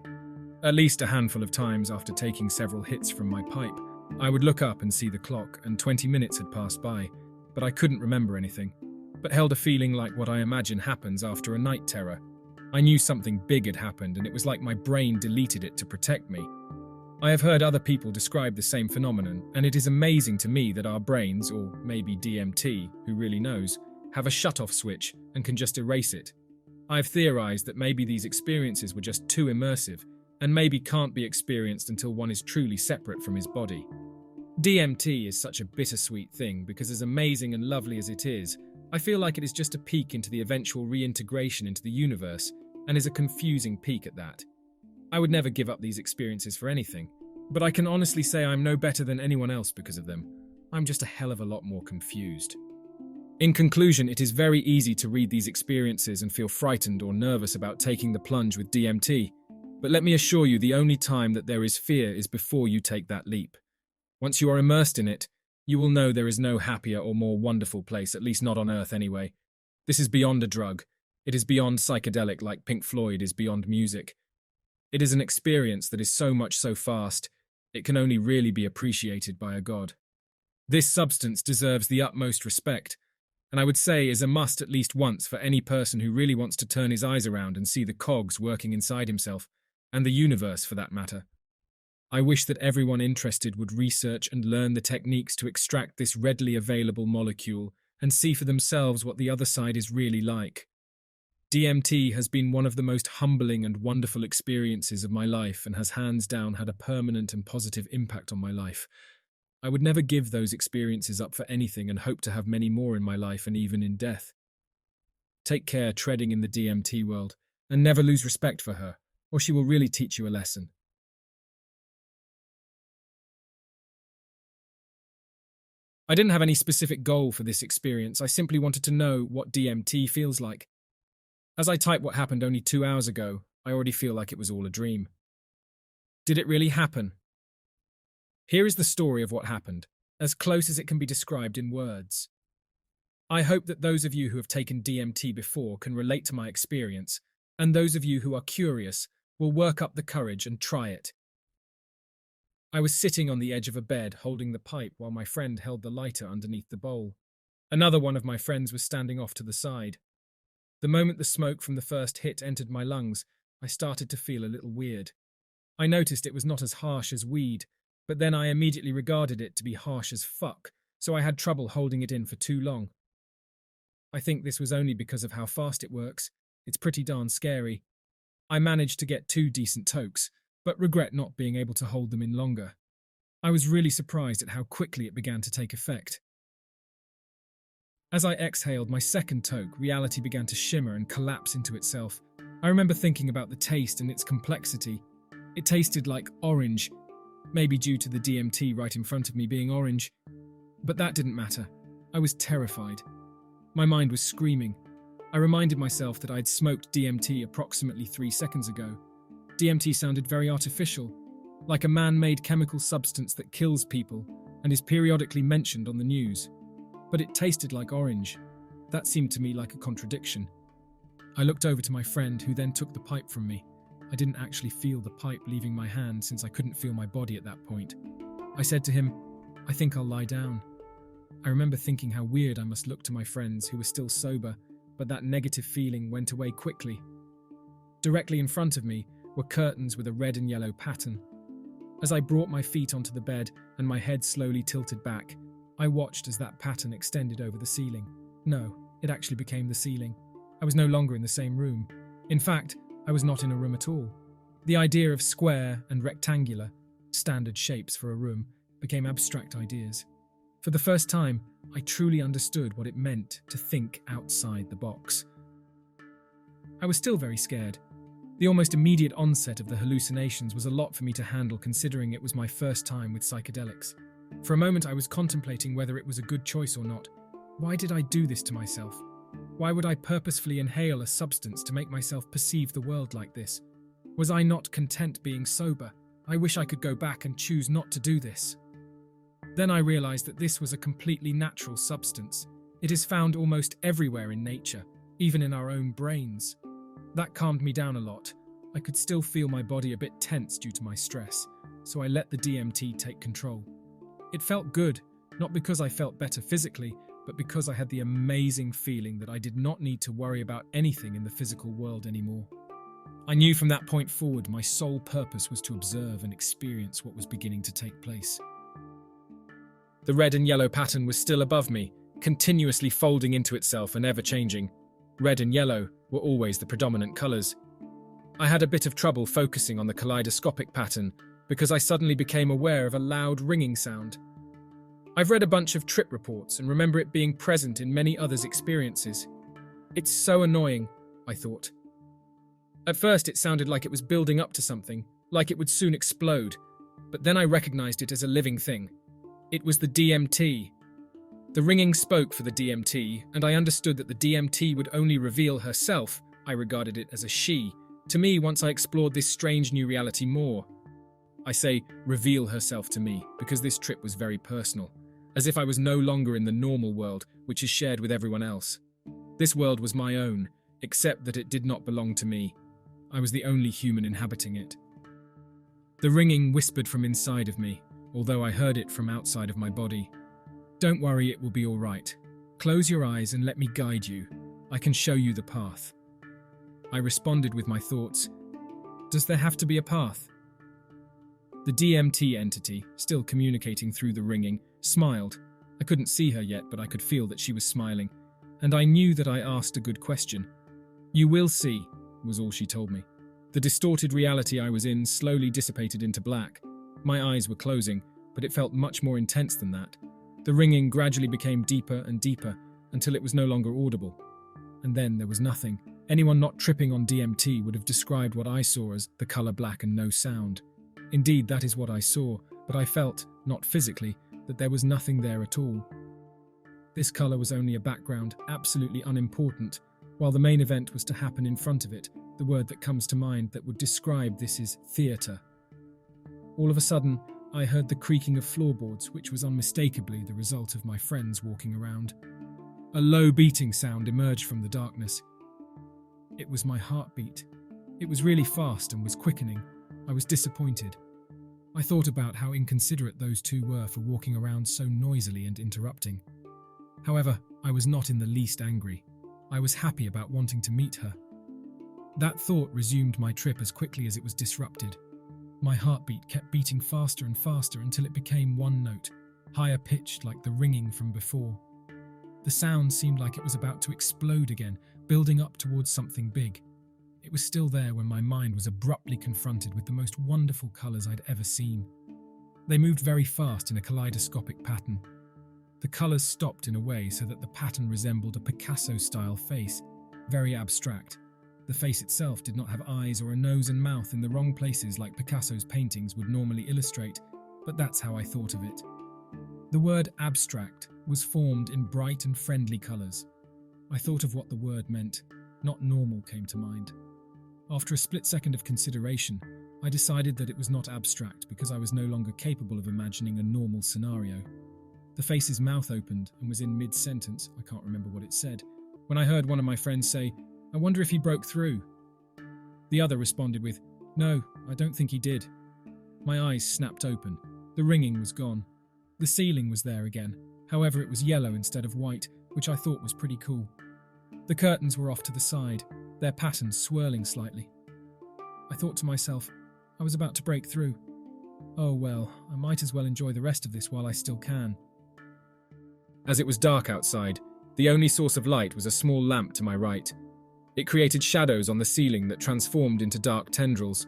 At least a handful of times after taking several hits from my pipe, I would look up and see the clock, and 20 minutes had passed by, but I couldn't remember anything, but held a feeling like what I imagine happens after a night terror. I knew something big had happened, and it was like my brain deleted it to protect me. I have heard other people describe the same phenomenon, and it is amazing to me that our brains, or maybe DMT, who really knows, have a shut-off switch and can just erase it. I've theorized that maybe these experiences were just too immersive, and maybe can't be experienced until one is truly separate from his body. DMT is such a bittersweet thing because as amazing and lovely as it is, I feel like it is just a peek into the eventual reintegration into the universe, and is a confusing peek at that. I would never give up these experiences for anything, but I can honestly say I'm no better than anyone else because of them. I'm just a hell of a lot more confused. In conclusion, it is very easy to read these experiences and feel frightened or nervous about taking the plunge with DMT, but let me assure you the only time that there is fear is before you take that leap. Once you are immersed in it, you will know there is no happier or more wonderful place, at least not on Earth anyway. This is beyond a drug. It is beyond psychedelic like Pink Floyd is beyond music. It is an experience that is so much so fast, it can only really be appreciated by a god. This substance deserves the utmost respect, and I would say is a must at least once for any person who really wants to turn his eyes around and see the cogs working inside himself, and the universe for that matter. I wish that everyone interested would research and learn the techniques to extract this readily available molecule and see for themselves what the other side is really like. DMT has been one of the most humbling and wonderful experiences of my life and has hands down had a permanent and positive impact on my life. I would never give those experiences up for anything and hope to have many more in my life and even in death. Take care treading in the DMT world and never lose respect for her, or she will really teach you a lesson. I didn't have any specific goal for this experience, I simply wanted to know what DMT feels like. As I type what happened only 2 hours ago, I already feel like it was all a dream. Did it really happen? Here is the story of what happened, as close as it can be described in words. I hope that those of you who have taken DMT before can relate to my experience, and those of you who are curious will work up the courage and try it. I was sitting on the edge of a bed holding the pipe while my friend held the lighter underneath the bowl. Another one of my friends was standing off to the side. The moment the smoke from the first hit entered my lungs, I started to feel a little weird. I noticed it was not as harsh as weed, but then I immediately regarded it to be harsh as fuck, so I had trouble holding it in for too long. I think this was only because of how fast it works. It's pretty darn scary. I managed to get 2 decent tokes, but regret not being able to hold them in longer. I was really surprised at how quickly it began to take effect. As I exhaled my second toke, reality began to shimmer and collapse into itself. I remember thinking about the taste and its complexity. It tasted like orange, maybe due to the DMT right in front of me being orange. But that didn't matter. I was terrified. My mind was screaming. I reminded myself that I'd smoked DMT approximately 3 seconds ago. DMT sounded very artificial, like a man-made chemical substance that kills people and is periodically mentioned on the news. But it tasted like orange. That seemed to me like a contradiction. I looked over to my friend, who then took the pipe from me. I didn't actually feel the pipe leaving my hand since I couldn't feel my body at that point. I said to him, "I think I'll lie down." I remember thinking how weird I must look to my friends who were still sober, but that negative feeling went away quickly. Directly in front of me were curtains with a red and yellow pattern. As I brought my feet onto the bed and my head slowly tilted back, I watched as that pattern extended over the ceiling. No, it actually became the ceiling. I was no longer in the same room. In fact, I was not in a room at all. The idea of square and rectangular, standard shapes for a room, became abstract ideas. For the first time, I truly understood what it meant to think outside the box. I was still very scared. The almost immediate onset of the hallucinations was a lot for me to handle, considering it was my first time with psychedelics. For a moment I was contemplating whether it was a good choice or not. Why did I do this to myself? Why would I purposefully inhale a substance to make myself perceive the world like this? Was I not content being sober? I wish I could go back and choose not to do this. Then I realized that this was a completely natural substance. It is found almost everywhere in nature, even in our own brains. That calmed me down a lot. I could still feel my body a bit tense due to my stress, so I let the DMT take control. It felt good, not because I felt better physically, but because I had the amazing feeling that I did not need to worry about anything in the physical world anymore. I knew from that point forward my sole purpose was to observe and experience what was beginning to take place. The red and yellow pattern was still above me, continuously folding into itself and ever-changing. Red and yellow were always the predominant colours. I had a bit of trouble focusing on the kaleidoscopic pattern because I suddenly became aware of a loud ringing sound. I've read a bunch of trip reports and remember it being present in many others' experiences. It's so annoying, I thought. At first it sounded like it was building up to something, like it would soon explode, but then I recognized it as a living thing. It was the DMT. The ringing spoke for the DMT, and I understood that the DMT would only reveal herself, I regarded it as a she, to me once I explored this strange new reality more. I say reveal herself to me because this trip was very personal, as if I was no longer in the normal world which is shared with everyone else. This world was my own, except that it did not belong to me. I was the only human inhabiting it. The ringing whispered from inside of me, although I heard it from outside of my body. "Don't worry, it will be all right. Close your eyes and let me guide you. I can show you the path. I responded with my thoughts. Does there have to be a path? The DMT entity, still communicating through the ringing, smiled. I couldn't see her yet, but I could feel that she was smiling. And I knew that I asked a good question. You will see, was all she told me. The distorted reality I was in slowly dissipated into black. My eyes were closing, but it felt much more intense than that. The ringing gradually became deeper and deeper until it was no longer audible. And then there was nothing. Anyone not tripping on DMT would have described what I saw as the color black and no sound. Indeed, that is what I saw, but I felt, not physically, that there was nothing there at all. This color was only a background, absolutely unimportant, while the main event was to happen in front of it. The word that comes to mind that would describe this is theatre. All of a sudden, I heard the creaking of floorboards, which was unmistakably the result of my friends walking around. A low beating sound emerged from the darkness. It was my heartbeat. It was really fast and was quickening. I was disappointed. I thought about how inconsiderate those two were for walking around so noisily and interrupting. However, I was not in the least angry. I was happy about wanting to meet her. That thought resumed my trip as quickly as it was disrupted. My heartbeat kept beating faster and faster until it became one note, higher pitched like the ringing from before. The sound seemed like it was about to explode again, building up towards something big. It was still there when my mind was abruptly confronted with the most wonderful colours I'd ever seen. They moved very fast in a kaleidoscopic pattern. The colours stopped in a way so that the pattern resembled a Picasso-style face, very abstract. The face itself did not have eyes or a nose and mouth in the wrong places like Picasso's paintings would normally illustrate, but that's how I thought of it. The word abstract was formed in bright and friendly colours. I thought of what the word meant. Not normal came to mind. After a split second of consideration, I decided that it was not abstract because I was no longer capable of imagining a normal scenario. The face's mouth opened and was in mid-sentence, I can't remember what it said, when I heard one of my friends say, "I wonder if he broke through." The other responded with, "No, I don't think he did." My eyes snapped open. The ringing was gone. The ceiling was there again. However, it was yellow instead of white, which I thought was pretty cool. The curtains were off to the side, their patterns swirling slightly. I thought to myself, I was about to break through. Oh well, I might as well enjoy the rest of this while I still can. As it was dark outside, the only source of light was a small lamp to my right. It created shadows on the ceiling that transformed into dark tendrils.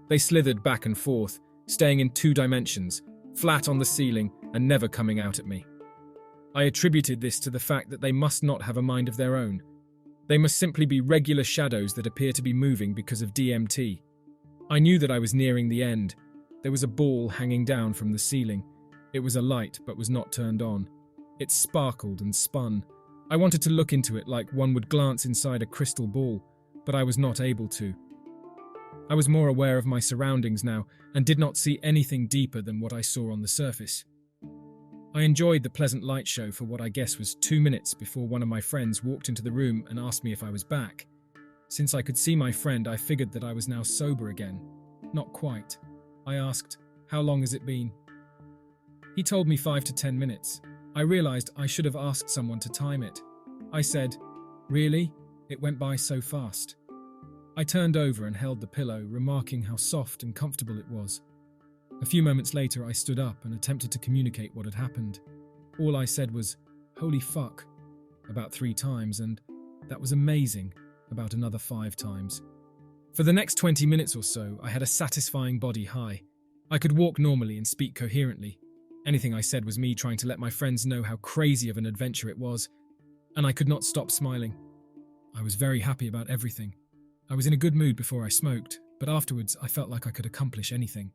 They slithered back and forth, staying in 2 dimensions, flat on the ceiling and never coming out at me. I attributed this to the fact that they must not have a mind of their own. They must simply be regular shadows that appear to be moving because of DMT. I knew that I was nearing the end. There was a ball hanging down from the ceiling. It was a light but was not turned on. It sparkled and spun. I wanted to look into it like one would glance inside a crystal ball, but I was not able to. I was more aware of my surroundings now and did not see anything deeper than what I saw on the surface. I enjoyed the pleasant light show for what I guess was 2 minutes before one of my friends walked into the room and asked me if I was back. Since I could see my friend, I figured that I was now sober again. Not quite. I asked, "How long has it been?" He told me 5 to 10 minutes. I realized I should have asked someone to time it. I said, "Really? It went by so fast." I turned over and held the pillow, remarking how soft and comfortable it was. A few moments later, I stood up and attempted to communicate what had happened. All I said was, "Holy fuck," about 3 times, and "That was amazing," about another 5 times. For the next 20 minutes or so, I had a satisfying body high. I could walk normally and speak coherently. Anything I said was me trying to let my friends know how crazy of an adventure it was, and I could not stop smiling. I was very happy about everything. I was in a good mood before I smoked, but afterwards I felt like I could accomplish anything.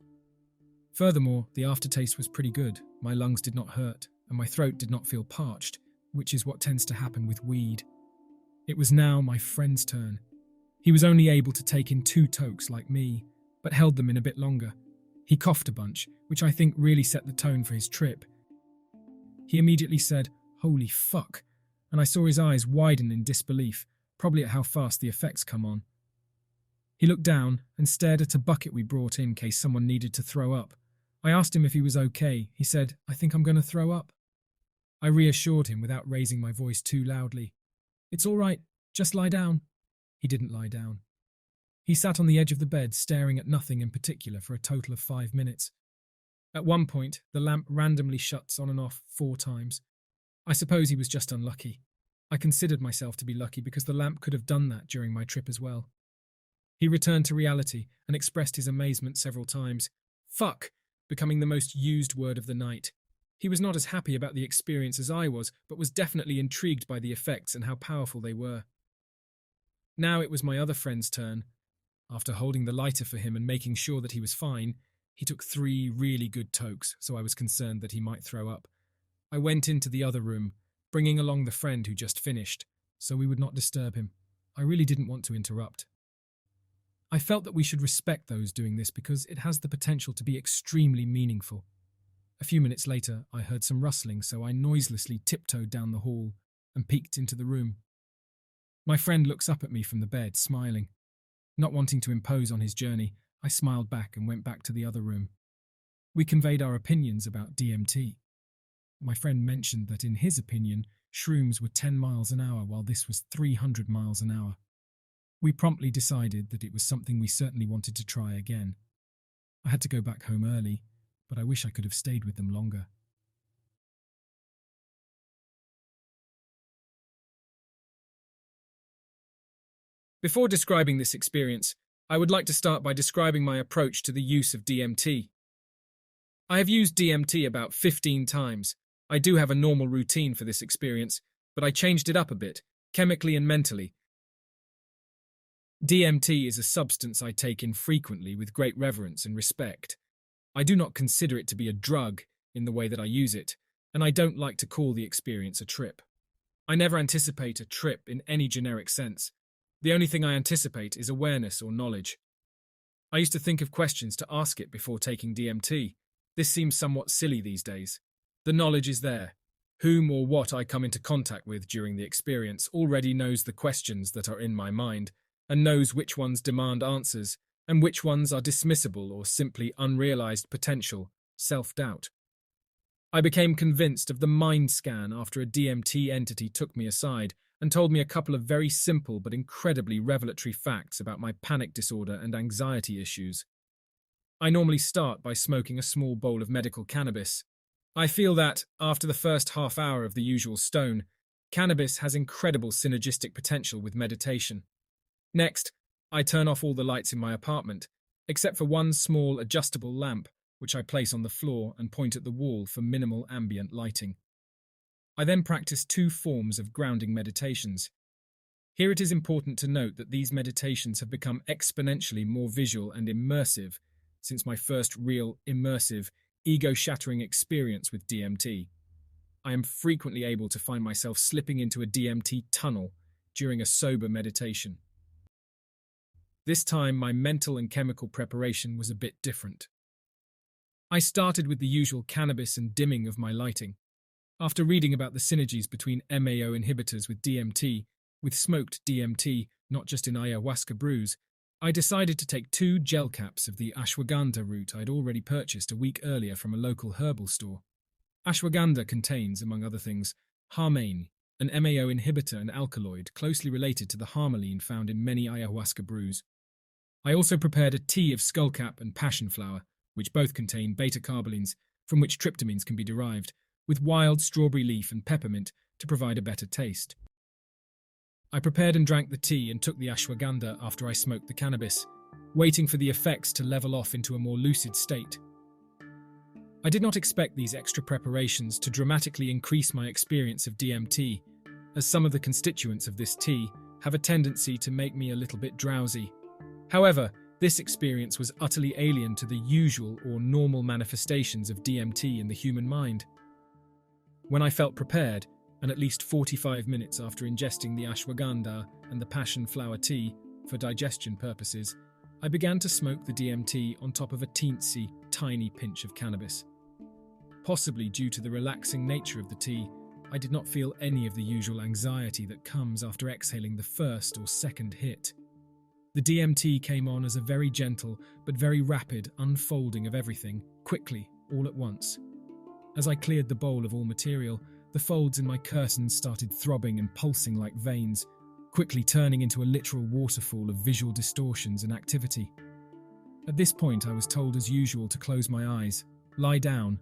Furthermore, the aftertaste was pretty good. My lungs did not hurt, and my throat did not feel parched, which is what tends to happen with weed. It was now my friend's turn. He was only able to take in 2 tokes like me, but held them in a bit longer. He coughed a bunch, which I think really set the tone for his trip. He immediately said, "Holy fuck," and I saw his eyes widen in disbelief, probably at how fast the effects come on. He looked down and stared at a bucket we brought in case someone needed to throw up. I asked him if he was okay. He said, "I think I'm going to throw up." I reassured him without raising my voice too loudly. "It's all right, just lie down." He didn't lie down. He sat on the edge of the bed, staring at nothing in particular for a total of 5 minutes. At one point, the lamp randomly shuts on and off 4 times. I suppose he was just unlucky. I considered myself to be lucky because the lamp could have done that during my trip as well. He returned to reality and expressed his amazement several times. Fuck, becoming the most used word of the night. He was not as happy about the experience as I was, but was definitely intrigued by the effects and how powerful they were. Now it was my other friend's turn. After holding the lighter for him and making sure that he was fine, he took 3 really good tokes, so I was concerned that he might throw up. I went into the other room, bringing along the friend who just finished, so we would not disturb him. I really didn't want to interrupt. I felt that we should respect those doing this because it has the potential to be extremely meaningful. A few minutes later, I heard some rustling, so I noiselessly tiptoed down the hall and peeked into the room. My friend looks up at me from the bed, smiling. Not wanting to impose on his journey, I smiled back and went back to the other room. We conveyed our opinions about DMT. My friend mentioned that in his opinion, shrooms were 10 miles an hour while this was 300 miles an hour. We promptly decided that it was something we certainly wanted to try again. I had to go back home early, but I wish I could have stayed with them longer. Before describing this experience, I would like to start by describing my approach to the use of DMT. I have used DMT about 15 times. I do have a normal routine for this experience, but I changed it up a bit, chemically and mentally. DMT is a substance I take in frequently with great reverence and respect. I do not consider it to be a drug in the way that I use it, and I don't like to call the experience a trip. I never anticipate a trip in any generic sense. The only thing I anticipate is awareness or knowledge. I used to think of questions to ask it before taking DMT. This seems somewhat silly these days. The knowledge is there. Whom or what I come into contact with during the experience already knows the questions that are in my mind, and knows which ones demand answers, and which ones are dismissible or simply unrealized potential, self-doubt. I became convinced of the mind scan after a DMT entity took me aside and told me a couple of very simple but incredibly revelatory facts about my panic disorder and anxiety issues. I normally start by smoking a small bowl of medical cannabis. I feel that, after the first half hour of the usual stone, cannabis has incredible synergistic potential with meditation. Next, I turn off all the lights in my apartment, except for one small adjustable lamp, which I place on the floor and point at the wall for minimal ambient lighting. I then practice 2 forms of grounding meditations. Here it is important to note that these meditations have become exponentially more visual and immersive since my first real, immersive, ego-shattering experience with DMT. I am frequently able to find myself slipping into a DMT tunnel during a sober meditation. This time, my mental and chemical preparation was a bit different. I started with the usual cannabis and dimming of my lighting. After reading about the synergies between MAO inhibitors with DMT, with smoked DMT, not just in ayahuasca brews, I decided to take 2 gel caps of the ashwagandha root I'd already purchased a week earlier from a local herbal store. Ashwagandha contains, among other things, harmane, an MAO inhibitor and alkaloid closely related to the harmaline found in many ayahuasca brews. I also prepared a tea of skullcap and passion flower, which both contain beta-carbolines, from which tryptamines can be derived, with wild strawberry leaf and peppermint to provide a better taste. I prepared and drank the tea and took the ashwagandha after I smoked the cannabis, waiting for the effects to level off into a more lucid state. I did not expect these extra preparations to dramatically increase my experience of DMT, as some of the constituents of this tea have a tendency to make me a little bit drowsy. However, this experience was utterly alien to the usual or normal manifestations of DMT in the human mind. When I felt prepared, and at least 45 minutes after ingesting the ashwagandha and the passion flower tea for digestion purposes, I began to smoke the DMT on top of a teensy, tiny pinch of cannabis. Possibly due to the relaxing nature of the tea, I did not feel any of the usual anxiety that comes after exhaling the first or second hit. The DMT came on as a very gentle but very rapid unfolding of everything, quickly, all at once. As I cleared the bowl of all material, The folds in my curtains started throbbing and pulsing like veins, quickly turning into a literal waterfall of visual distortions and activity. At this point, I was told as usual to close my eyes, lie down,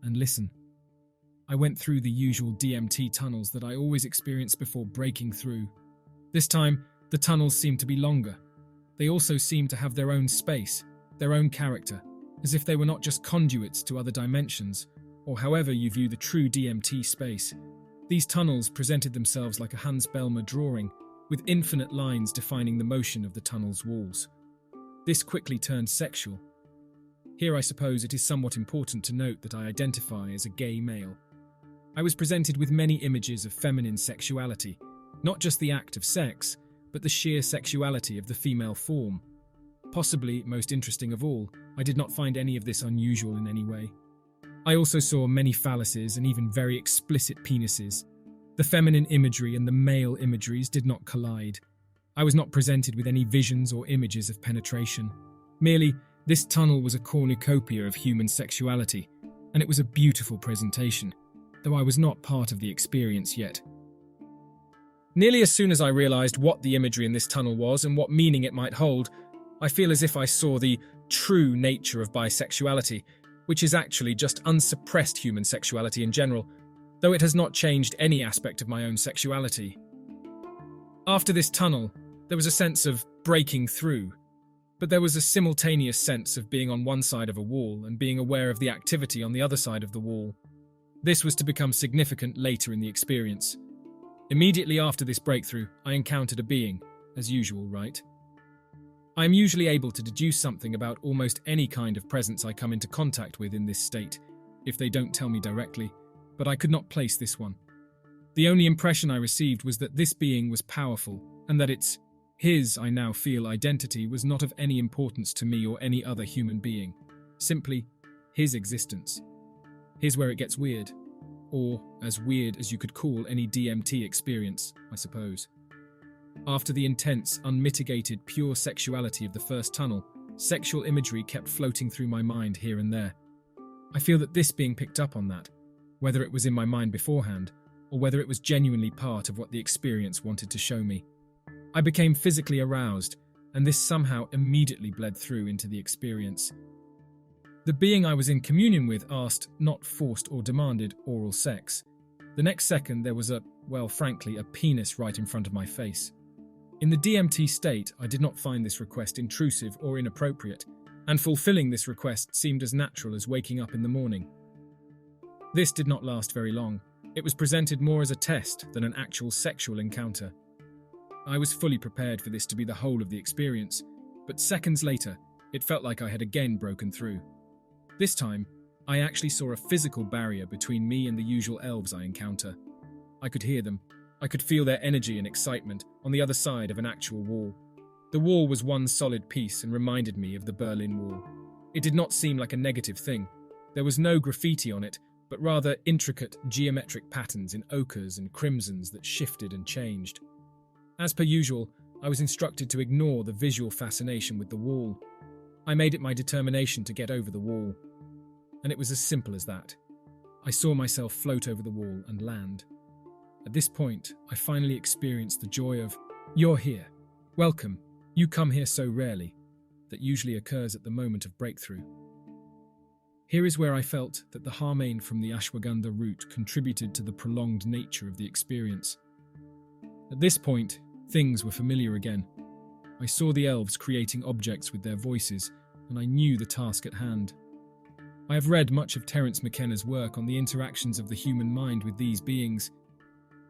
and listen. I went through the usual DMT tunnels that I always experience before breaking through. This time, the tunnels seemed to be longer. They also seemed to have their own space, their own character, as if they were not just conduits to other dimensions, or however you view the true DMT space. These tunnels presented themselves like a Hans Bellmer drawing, with infinite lines defining the motion of the tunnel's walls. This quickly turned sexual. Here I suppose it is somewhat important to note that I identify as a gay male. I was presented with many images of feminine sexuality, not just the act of sex, but the sheer sexuality of the female form. Possibly most interesting of all, I did not find any of this unusual in any way. I also saw many phalluses and even very explicit penises. The feminine imagery and the male imageries did not collide. I was not presented with any visions or images of penetration. Merely, this tunnel was a cornucopia of human sexuality, and it was a beautiful presentation, though I was not part of the experience yet. Nearly as soon as I realized what the imagery in this tunnel was and what meaning it might hold, I feel as if I saw the true nature of bisexuality, which is actually just unsuppressed human sexuality in general, though it has not changed any aspect of my own sexuality. After this tunnel, there was a sense of breaking through, but there was a simultaneous sense of being on one side of a wall and being aware of the activity on the other side of the wall. This was to become significant later in the experience. Immediately after this breakthrough, I encountered a being, as usual, right? I am usually able to deduce something about almost any kind of presence I come into contact with in this state, if they don't tell me directly, but I could not place this one. The only impression I received was that this being was powerful, and that his, I now feel, identity was not of any importance to me or any other human being. Simply, his existence. Here's where it gets weird. Or as weird as you could call any DMT experience, I suppose. After the intense, unmitigated, pure sexuality of the first tunnel, sexual imagery kept floating through my mind here and there. I feel that this being picked up on that, whether it was in my mind beforehand, or whether it was genuinely part of what the experience wanted to show me. I became physically aroused, and this somehow immediately bled through into the experience. The being I was in communion with asked, not forced or demanded, oral sex. The next second there was frankly, a penis right in front of my face. In the DMT state, I did not find this request intrusive or inappropriate, and fulfilling this request seemed as natural as waking up in the morning. This did not last very long. It was presented more as a test than an actual sexual encounter. I was fully prepared for this to be the whole of the experience, but seconds later, it felt like I had again broken through. This time, I actually saw a physical barrier between me and the usual elves I encounter. I could hear them. I could feel their energy and excitement on the other side of an actual wall. The wall was one solid piece and reminded me of the Berlin Wall. It did not seem like a negative thing. There was no graffiti on it, but rather intricate geometric patterns in ochres and crimsons that shifted and changed. As per usual, I was instructed to ignore the visual fascination with the wall. I made it my determination to get over the wall. And it was as simple as that. I saw myself float over the wall and land. At this point, I finally experienced the joy of, "You're here. Welcome. You come here so rarely," that usually occurs at the moment of breakthrough. Here is where I felt that the harmane from the ashwagandha root contributed to the prolonged nature of the experience. At this point, things were familiar again. I saw the elves creating objects with their voices, and I knew the task at hand. I have read much of Terence McKenna's work on the interactions of the human mind with these beings.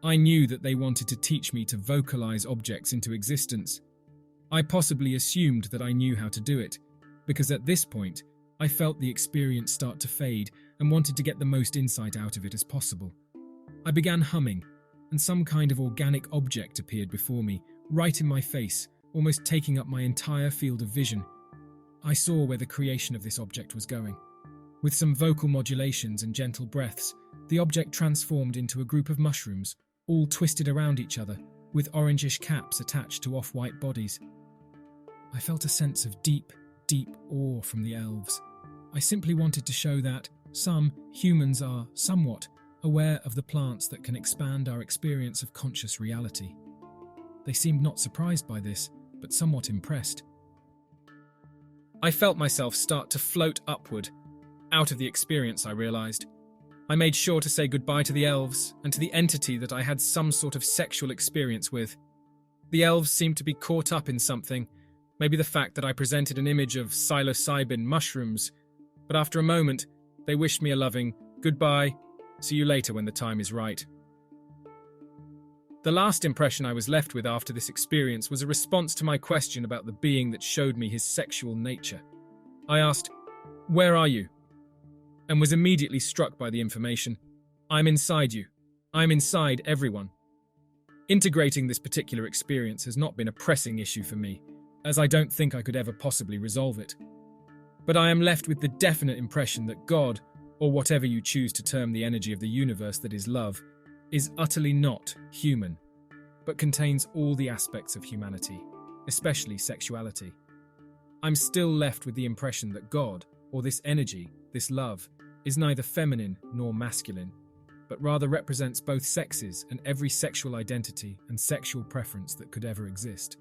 I knew that they wanted to teach me to vocalize objects into existence. I possibly assumed that I knew how to do it, because at this point, I felt the experience start to fade and wanted to get the most insight out of it as possible. I began humming, and some kind of organic object appeared before me, right in my face, almost taking up my entire field of vision. I saw where the creation of this object was going. With some vocal modulations and gentle breaths, the object transformed into a group of mushrooms, all twisted around each other, with orangish caps attached to off-white bodies. I felt a sense of deep, deep awe from the elves. I simply wanted to show that some humans are somewhat, aware of the plants that can expand our experience of conscious reality. They seemed not surprised by this, but somewhat impressed. I felt myself start to float upward. Out of the experience, I realized. I made sure to say goodbye to the elves and to the entity that I had some sort of sexual experience with. The elves seemed to be caught up in something, maybe the fact that I presented an image of psilocybin mushrooms, but after a moment, they wished me a loving goodbye, see you later when the time is right. The last impression I was left with after this experience was a response to my question about the being that showed me his sexual nature. I asked, "Where are you?" and was immediately struck by the information. I'm inside you. I'm inside everyone. Integrating this particular experience has not been a pressing issue for me, as I don't think I could ever possibly resolve it. But I am left with the definite impression that God, or whatever you choose to term the energy of the universe that is love, is utterly not human, but contains all the aspects of humanity, especially sexuality. I'm still left with the impression that God, or this energy, this love, is neither feminine nor masculine, but rather represents both sexes and every sexual identity and sexual preference that could ever exist.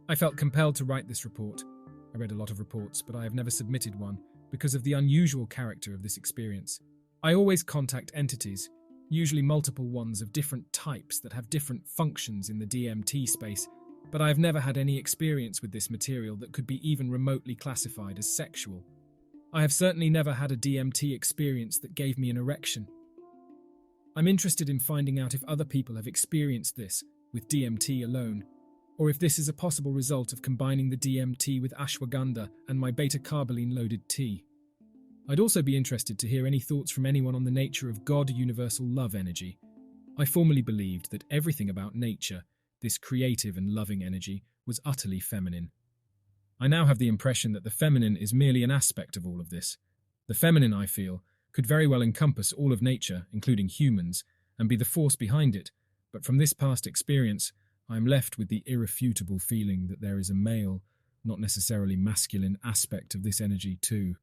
I felt compelled to write this report. I read a lot of reports, but I have never submitted one because of the unusual character of this experience. I always contact entities, usually multiple ones of different types that have different functions in the DMT space, but I have never had any experience with this material that could be even remotely classified as sexual. I have certainly never had a DMT experience that gave me an erection. I'm interested in finding out if other people have experienced this with DMT alone, or if this is a possible result of combining the DMT with ashwagandha and my beta-carboline-loaded tea. I'd also be interested to hear any thoughts from anyone on the nature of God universal love energy. I formerly believed that everything about nature, this creative and loving energy, was utterly feminine. I now have the impression that the feminine is merely an aspect of all of this. The feminine, I feel, could very well encompass all of nature, including humans, and be the force behind it, but from this past experience, I am left with the irrefutable feeling that there is a male, not necessarily masculine aspect of this energy too.